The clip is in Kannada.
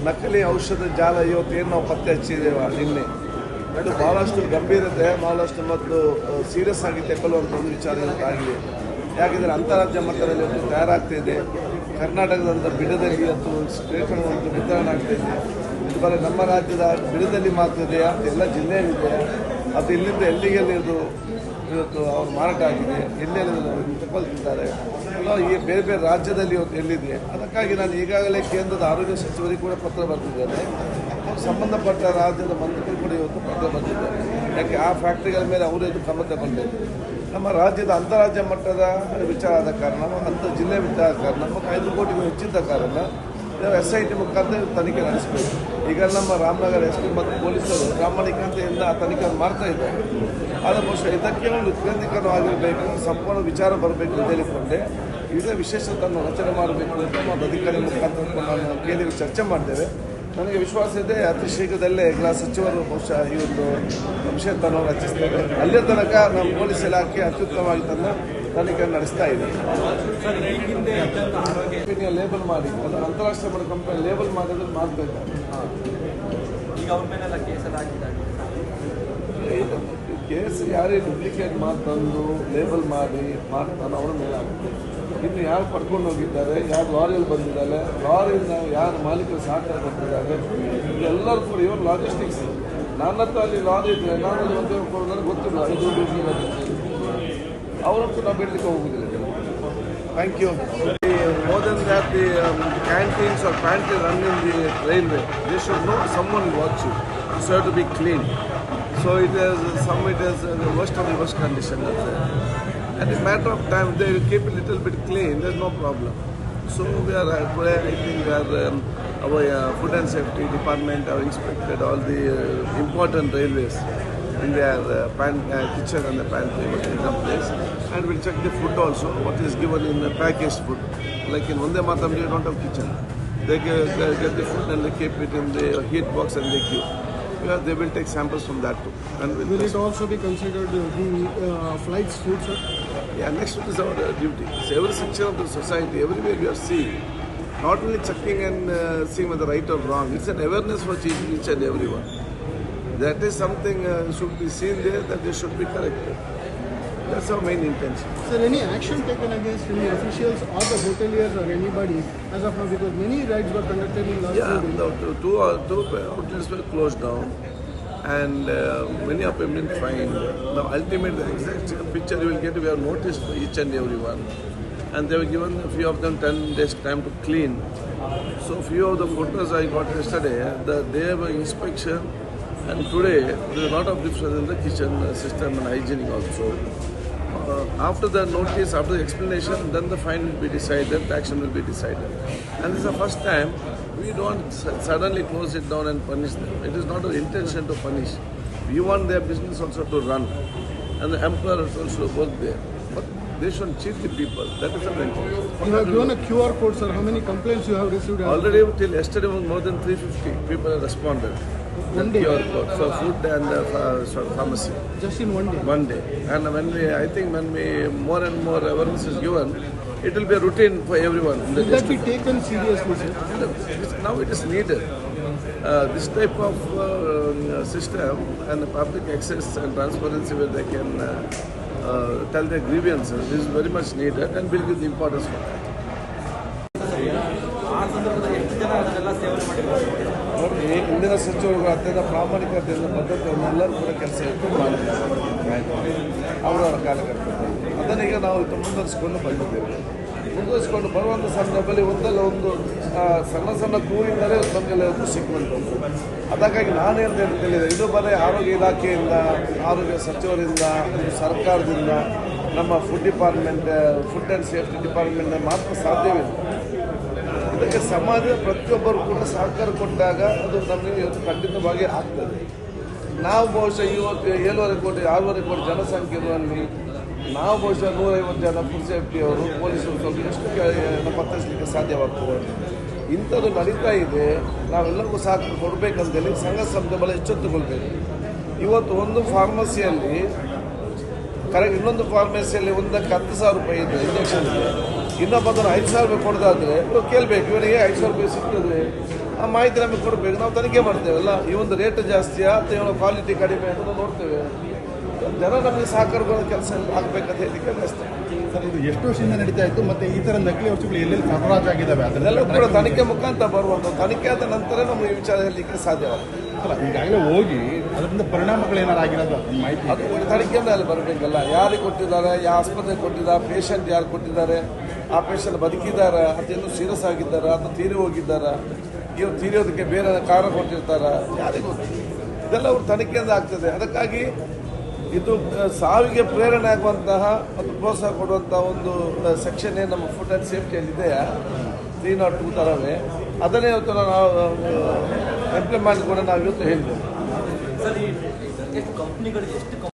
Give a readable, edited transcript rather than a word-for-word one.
ನಕಲಿ ಔಷಧ ಜಾಲ ಇವತ್ತೇನು ನಾವು ಪತ್ತೆ ಹಚ್ಚಿದ್ದೇವೆ ನಿನ್ನೆ ಅದು ಭಾಳಷ್ಟು ಗಂಭೀರತೆ, ಭಾಳಷ್ಟು ಮತ್ತು ಸೀರಿಯಸ್ ಆಗಿ ತೆಗೊಳ್ಳುವಂಥ ಒಂದು ವಿಚಾರ ಇವತ್ತಾಗಿದೆ. ಯಾಕೆಂದರೆ ಅಂತಾರಾಜ್ಯ ಮಟ್ಟದಲ್ಲಿ ಒಂದು ತಯಾರಾಗ್ತಾಯಿದೆ. ಕರ್ನಾಟಕದಂಥ ಬಿಡದಲ್ಲಿ ಮತ್ತು ಸ್ಟೇಟ್ಗಳ ಒಂದು ವಿತರಣೆ ಆಗ್ತಾಯಿದೆ. ಇದು ಬರೀ ನಮ್ಮ ರಾಜ್ಯದ ಬಿಡದಲ್ಲಿ ಮಾತ್ರ ಇದೆಯಾ ಅಂತ ಎಲ್ಲ ಜಿಲ್ಲೆಯಲ್ಲಿದೆಯಾ ಅದು ಇಲ್ಲಿಂದ ಎಲ್ಲಿಗೆಲ್ಲಿ ಇದು ಇವತ್ತು ಅವ್ರು ಮಾರಾಟ ಆಗಿದೆ, ಎಲ್ಲೆಲ್ಲಿ ತಗೊಳ್ತಿದ್ದಾರೆ ಈ ಬೇರೆ ಬೇರೆ ರಾಜ್ಯದಲ್ಲಿ ಇವತ್ತು ಎಲ್ಲಿದೆ. ಅದಕ್ಕಾಗಿ ನಾನು ಈಗಾಗಲೇ ಕೇಂದ್ರದ ಆರೋಗ್ಯ ಸಚಿವರಿಗೆ ಕೂಡ ಪತ್ರ ಬರೆದಿದ್ದೇನೆ. ಸಂಬಂಧಪಟ್ಟ ರಾಜ್ಯದ ಮಂತ್ರಿಗಳು ಕೂಡ ಇವತ್ತು ಪತ್ರ ಬರೆದಿದ್ದಾರೆ. ಯಾಕೆ ಆ ಫ್ಯಾಕ್ಟ್ರಿಗಳ ಮೇಲೆ ಅವರು ಇದು ಕ್ರಮ ತಗೊಂಡಿದ್ದಾರೆ. ನಮ್ಮ ರಾಜ್ಯದ ಅಂತಾರಾಜ್ಯ ಮಟ್ಟದ ವಿಚಾರ ಆದ ಕಾರಣ, ಅಂಥ ಜಿಲ್ಲೆ ವಿಚಾರ ಕಾರಣ, ಮತ್ತು 5 ಕೋಟಿಗೂ ಹೆಚ್ಚಿದ್ದ ಕಾರಣ ನಾವು SIT ಮುಖಾಂತರ ತನಿಖೆ ನಡೆಸಬೇಕು. ಈಗ ನಮ್ಮ ರಾಮನಗರ SP ಮತ್ತು ಪೊಲೀಸರು ಪ್ರಾಮಾಣಿಕತೆಯಿಂದ ತನಿಖೆಯನ್ನು ಮಾಡ್ತಾ ಇದ್ದಾರೆ. ಆದರೆ ಬಹುಶಃ ಇದಕ್ಕೆ ಒಂದು ಕೇಂದ್ರೀಕರಣವಾಗಿರಬೇಕು, ಸಂಪೂರ್ಣ ವಿಚಾರ ಬರಬೇಕು ಅಂತ ಹೇಳಿಕೊಂಡೆ ಇದೇ ವಿಶೇಷತೆಯನ್ನು ರಚನೆ ಮಾಡಬೇಕು ಅಂತ ನಮ್ಮ ಅಧಿಕಾರಿ ಮುಖಾಂತರ ನಾನು ಕೇಳಿ ಚರ್ಚೆ ಮಾಡಿದ್ದೇವೆ. ನನಗೆ ವಿಶ್ವಾಸ ಇದೆ ಅತಿ ಶೀಘ್ರದಲ್ಲೇ ಗೃಹ ಸಚಿವರು ಬಹುಶಃ ಈ ಒಂದು ವಿಷಯವನ್ನು ರಚಿಸ್ತೇವೆ. ಅಲ್ಲಿಯ ತನಕ ನಮ್ಮ ಪೊಲೀಸ್ ಇಲಾಖೆ ಅತ್ಯುತ್ತಮವಾಗಿ ತನ್ನ ತನಿಖೆ ನಡೆಸ್ತಾ ಇದೆ. ಕಂಪನಿಯ ಲೇಬಲ್ ಮಾಡಿ ಅದನ್ನು ಅಂತಾರಾಷ್ಟ್ರೀಯ ಮಟ್ಟ ಕಂಪನಿ ಲೇಬಲ್ ಮಾಡಿದ್ರೆ ಮಾಡಬೇಕು. ಕೇಸ್ ಯಾರೇ ಡುಪ್ಲಿಕೇಟ್ ಮಾಡಿ ತಂದು ಲೇಬಲ್ ಮಾಡಿ ಮಾಡ್ತಾನೆ ಅವರ ಮೇಲೆ ಆಗುತ್ತೆ. ಇನ್ನು ಯಾರು ಪಡ್ಕೊಂಡು ಹೋಗಿದ್ದಾರೆ, ಯಾರು ಲಾರಿಯಲ್ಲಿ ಬಂದಿದ್ದಾರೆ, ಲಾರಿಯಿಂದ ಯಾರು ಮಾಲೀಕರು ಸಹಕಾರ ಕೊಟ್ಟಿದ್ದಾರೆ, ಎಲ್ಲರೂ ಕೂಡ ಇವನ್ ಲಾಜಿಸ್ಟಿಕ್ಸ್. ನನ್ನ ಹತ್ರ ಅಲ್ಲಿ ಲಾರಿ ಇದ್ದರೆ ನಾನು ಒಂದೇ ಕೊಡೋದ್ರೆ ಗೊತ್ತಿಲ್ಲ, ಇದು ಅವರಂತೂ ನಾವು ಬಿಡಲಿಕ್ಕೆ ಹೋಗುದಿಲ್ಲ. Thank you. More than that, the canteens or pantry run in the railway, they should know someone watch you. So have to be clean. So it is the worst of the worst condition. And in a matter of time, they will keep a little bit clean. There's no problem. So we are today, I think we are our food and safety department have inspected all the important railways in their kitchen and the pantry in some place, and we'll check the food also. What is given in the packaged food, like in Vande Mataram, they don't have kitchen. They get the food and they keep it in the heat box and they queue. They will take samples from that too. And will it also be considered the flight's food, sir? Yeah, next one is our duty. So every section of the society, everywhere we are seeing, not only checking and seeing whether right or wrong, it's an awareness for each and everyone. That is something should be seen there, that they should be corrected. That's our main intention. Sir, any action taken against any officials or the hoteliers or anybody as of now, because many rides were conducted in last few days? Two outlets were closed down and many of them been fined. Now ultimately the exact picture you will get, we have noticed for each and everyone, and they were given a few of them 10 days time to clean. So few of the photos I got yesterday, the day of inspection and today there is a lot of difference in the kitchen system and hygienic also. After the notice, after the explanation, then the fine will be decided, the action will be decided. And this is the first time we don't suddenly close it down and punish them. It is not our intention to punish. We want their business also to run, and the emperor also work there. But they shouldn't cheat the people. That is the main point. You have given a QR code, sir. How many complaints you have received? Already till yesterday, more than 350 people have responded. One day? QR code for food and pharmacy. Just in one day? One day. And I think when more and more awareness is given, it will be a routine for everyone. Will that be taken seriously, sir? Now it is needed. This type of system and the public access and transparency where they can tell their grievances is very much needed, and will give the importance for that. ನೋಡಿ, ಇಂದಿನ ಸಚಿವರುಗಳು ಅತ್ಯಂತ ಪ್ರಾಮಾಣಿಕತೆಯಿಂದ ಬದ್ಧತೆಯನ್ನೆಲ್ಲರೂ ಕೂಡ ಕೆಲಸ ಮಾಡಿದ್ದಾರೆ ಅವರವರ ಕಾಲಘಟ್ಟದಲ್ಲಿ. ಅದನ್ನೀಗ ನಾವು ಮುಂದುವರಿಸಿಕೊಂಡು ಬಂದಿದ್ದೇವೆ. ಮುಂದುವರಿಸಿಕೊಂಡು ಬರುವಂಥ ಸಂದರ್ಭದಲ್ಲಿ ಒಂದಲ್ಲ ಒಂದು ಸಣ್ಣ ಸಣ್ಣ ಕೂರಿಂದಲೇ ನಮಗೆಲ್ಲ ಸಿಕ್ಕುವಂಥದ್ದು. ಅದಕ್ಕಾಗಿ ನಾನು ಏನು ಹೇಳಿದೆ, ಇದು ಬರೀ ಆರೋಗ್ಯ ಇಲಾಖೆಯಿಂದ, ಆರೋಗ್ಯ ಸಚಿವರಿಂದ, ಸರ್ಕಾರದಿಂದ, ನಮ್ಮ food department, food and safety department ಮಾತ್ರ ಸಾಧ್ಯವಿಲ್ಲ. ಇದಕ್ಕೆ ಸಮಾಜದ ಪ್ರತಿಯೊಬ್ಬರು ಕೂಡ ಸಹಕಾರ ಕೊಟ್ಟಾಗ ಅದು ನಮಗೆ ಇವತ್ತು ಖಂಡಿತವಾಗಿ ಆಗ್ತದೆ. ನಾವು ಬಹುಶಃ ಇವತ್ತು 7.5 ಕೋಟಿ 6.5 ಕೋಟಿ ಜನಸಂಖ್ಯೆ ಇರುವಲ್ಲಿ ನಾವು ಬಹುಶಃ 150 ಜನ ಫುಡ್ ಸೇಫ್ಟಿಯವರು, ಪೊಲೀಸರು ಸ್ವಲ್ಪ ಎಷ್ಟು ಪತ್ತಿಸಲಿಕ್ಕೆ ಸಾಧ್ಯವಾಗ್ತದೆ. ಇಂಥದ್ದು ನಡೀತಾ ಇದೆ. ನಾವೆಲ್ಲರಿಗೂ ಸಹಕಾರ ಕೊಡಬೇಕಂತೇಳಿ ಸಂಘ ಸಂಸ್ಥೆಗಳ ಎಚ್ಚೆತ್ತುಕೊಳ್ಬೇಕು. ಇವತ್ತು ಒಂದು ಫಾರ್ಮಸಿಯಲ್ಲಿ ಇನ್ನೊಂದು ಫಾರ್ಮಸಿಯಲ್ಲಿ ಒಂದಕ್ಕೆ 10,000 ರೂಪಾಯಿ ಇದೆ ಇಂಜೆಕ್ಷನ್ಗೆ, ಇನ್ನೊಬ್ಬ 5,000 ರೂಪಾಯಿ ಕೊಡೋದಾದರೆ ಕೇಳಬೇಕು, ಇವನಿಗೆ 5,000 ರೂಪಾಯಿ ಸಿಗ್ತದೆ. ಆ ಮಾಹಿತಿ ನಮಗೆ ಕೊಡಬೇಕು, ನಾವು ತನಿಖೆ ಮಾಡ್ತೇವಲ್ಲ. ಈ ಒಂದು ರೇಟ್ ಜಾಸ್ತಿಯಾ ಅಥವಾ ಇವನ ಕ್ವಾಲಿಟಿ ಕಡಿಮೆ ಅಂತ ನೋಡ್ತೇವೆ. ಜನ ನಮಗೆ ಸಹಕಾರ ಕೊಡೋ ಕೆಲಸ ಆಗಬೇಕಂತ ಹೇಳಲಿಕ್ಕೆ ಬಯಸ್ತೇನೆ. ಸರ್, ಇದು ಎಷ್ಟು ವರ್ಷದಿಂದ ನಡೀತಾ ಇತ್ತು ಮತ್ತು ಈ ಥರ ನಕಲಿ ವಸ್ತುಗಳು ಎಲ್ಲೆಲ್ಲಿ ಸರಬರಾಜು ಆಗಿದ್ದಾವೆ ಅದೆಲ್ಲ ಕೂಡ ತನಿಖೆ ಮುಖಾಂತರ ಬರುವಂಥ, ತನಿಖೆ ಆದ ನಂತರ ನಮಗೆ ಈ ವಿಚಾರ ಹೇಳಲಿಕ್ಕೆ ಸಾಧ್ಯವಾಗ್ತದೆ. ಅಲ್ಲ, ಈಗಾಗಲೇ ಹೋಗಿ ಅದರಿಂದ ಪರಿಣಾಮಗಳೇನಾರು ಆಗಿರೋದು ಮಾಹಿತಿ ಅದು ತನಿಖೆಯಿಂದ ಅಲ್ಲಿ ಬರಬೇಕಲ್ಲ. ಯಾರಿಗೆ ಕೊಟ್ಟಿದ್ದಾರೆ, ಯಾವ ಆಸ್ಪತ್ರೆಗೆ ಕೊಟ್ಟಿದ್ದಾರೆ, ಪೇಷಂಟ್ ಯಾರು ಕೊಟ್ಟಿದ್ದಾರೆ, ಆ ಪೇಷಂಟ್ ಬದುಕಿದ್ದಾರಾ ಅಥವಾ ಇನ್ನೂ ಸೀರಿಯಸ್ ಆಗಿದ್ದಾರಾ ಅಥವಾ ತೀರಿ ಹೋಗಿದ್ದಾರಾ, ಇವ್ರು ತೀರಿಯೋದಕ್ಕೆ ಬೇರೆ ಕಾರಣ ಕೊಟ್ಟಿರ್ತಾರಾ, ಯಾರಿಗೆ ಗೊತ್ತು. ಇದೆಲ್ಲ ಅವ್ರ ತನಿಖೆಯಿಂದ ಆಗ್ತದೆ. ಅದಕ್ಕಾಗಿ ಇದು ಸಾವಿಗೆ ಪ್ರೇರಣೆ ಆಗುವಂತಹ ಮತ್ತು ಪ್ರೋತ್ಸಾಹ ಕೊಡುವಂಥ ಒಂದು ಸೆಕ್ಷನ್ ಏನು ನಮ್ಮ ಫುಡ್ ಆ್ಯಂಡ್ ಸೇಫ್ಟಿಯಲ್ಲಿ ಇದೆಯಾ 302 ಥರವೇ, ಅದನ್ನೇ ಇವತ್ತು ನಾವು ಇಂಪ್ಲಿಮೆಂಟ್ ಕೂಡ ನಾವು ಇವತ್ತು ಹೇಳ್ಬೋದು. ಸರ್, ಈ ಕಂಪ್ನಿಗಳು ಎಷ್ಟು